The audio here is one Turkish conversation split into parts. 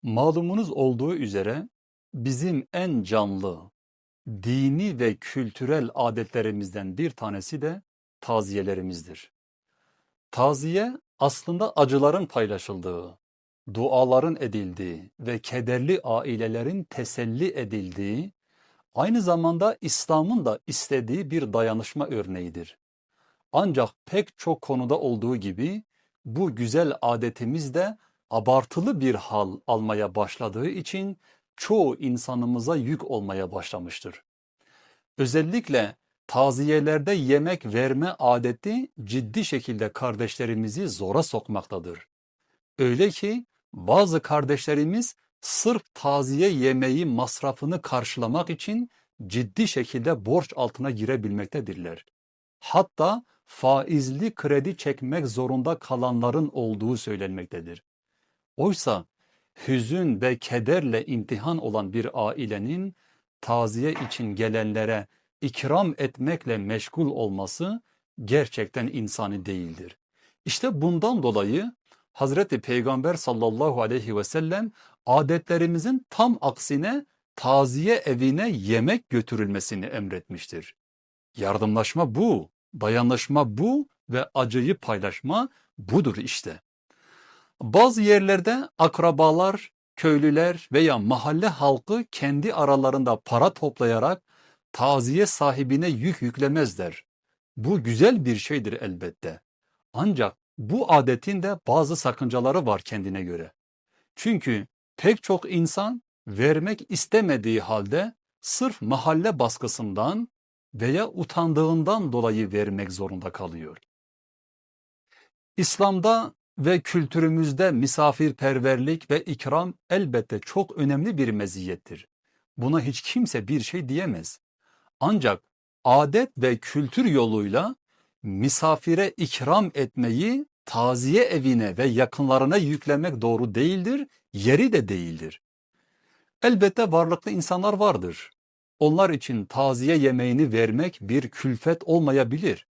Malumunuz olduğu üzere bizim en canlı dini ve kültürel adetlerimizden bir tanesi de taziyelerimizdir. Taziye aslında acıların paylaşıldığı, duaların edildiği ve kederli ailelerin teselli edildiği, aynı zamanda İslam'ın da istediği bir dayanışma örneğidir. Ancak pek çok konuda olduğu gibi bu güzel adetimiz de abartılı bir hal almaya başladığı için çoğu insanımıza yük olmaya başlamıştır. Özellikle taziyelerde yemek verme adeti ciddi şekilde kardeşlerimizi zora sokmaktadır. Öyle ki bazı kardeşlerimiz sırf taziye yemeği masrafını karşılamak için ciddi şekilde borç altına girebilmektedirler. Hatta faizli kredi çekmek zorunda kalanların olduğu söylenmektedir. Oysa hüzün ve kederle imtihan olan bir ailenin taziye için gelenlere ikram etmekle meşgul olması gerçekten insani değildir. İşte bundan dolayı Hazreti Peygamber sallallahu aleyhi ve sellem adetlerimizin tam aksine taziye evine yemek götürülmesini emretmiştir. Yardımlaşma bu, dayanışma bu ve acıyı paylaşma budur işte. Bazı yerlerde akrabalar, köylüler veya mahalle halkı kendi aralarında para toplayarak taziye sahibine yük yüklemezler. Bu güzel bir şeydir elbette. Ancak bu adetin de bazı sakıncaları var kendine göre. Çünkü pek çok insan vermek istemediği halde sırf mahalle baskısından veya utandığından dolayı vermek zorunda kalıyor. İslam'da ve kültürümüzde misafirperverlik ve ikram elbette çok önemli bir meziyettir. Buna hiç kimse bir şey diyemez. Ancak adet ve kültür yoluyla misafire ikram etmeyi taziye evine ve yakınlarına yüklemek doğru değildir, yeri de değildir. Elbette varlıklı insanlar vardır. Onlar için taziye yemeğini vermek bir külfet olmayabilir.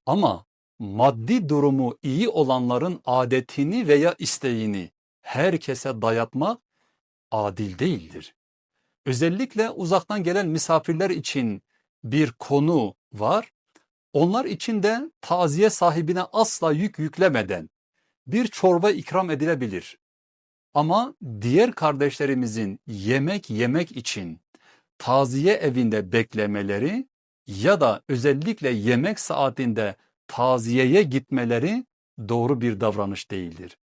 Ama maddi durumu iyi olanların adetini veya isteğini herkese dayatmak adil değildir. Özellikle uzaktan gelen misafirler için bir konu var. Onlar için de taziye sahibine asla yük yüklemeden bir çorba ikram edilebilir. Ama diğer kardeşlerimizin yemek yemek için taziye evinde beklemeleri ya da özellikle yemek saatinde taziyeye gitmeleri doğru bir davranış değildir.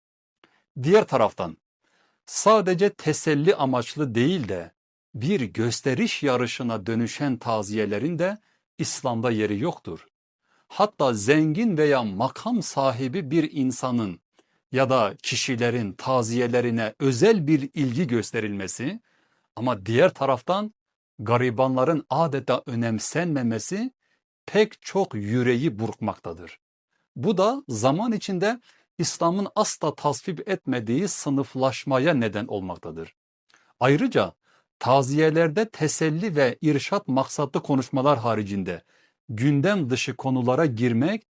Diğer taraftan sadece teselli amaçlı değil de bir gösteriş yarışına dönüşen taziyelerin de İslam'da yeri yoktur. Hatta zengin veya makam sahibi bir insanın ya da kişilerin taziyelerine özel bir ilgi gösterilmesi ama diğer taraftan garibanların adeta önemsenmemesi pek çok yüreği burkmaktadır. Bu da zaman içinde İslam'ın asla tasvip etmediği sınıflaşmaya neden olmaktadır. Ayrıca taziyelerde teselli ve irşat maksatlı konuşmalar haricinde gündem dışı konulara girmek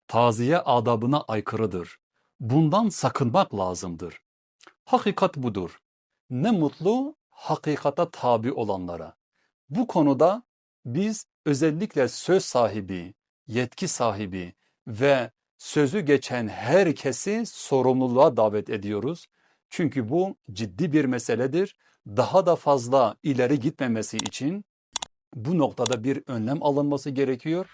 taziye adabına aykırıdır. Bundan sakınmak lazımdır. Hakikat budur. Ne mutlu hakikata tabi olanlara. Bu konuda biz özellikle söz sahibi, yetki sahibi ve sözü geçen herkesi sorumluluğa davet ediyoruz. Çünkü bu ciddi bir meseledir. Daha da fazla ileri gitmemesi için bu noktada bir önlem alınması gerekiyor.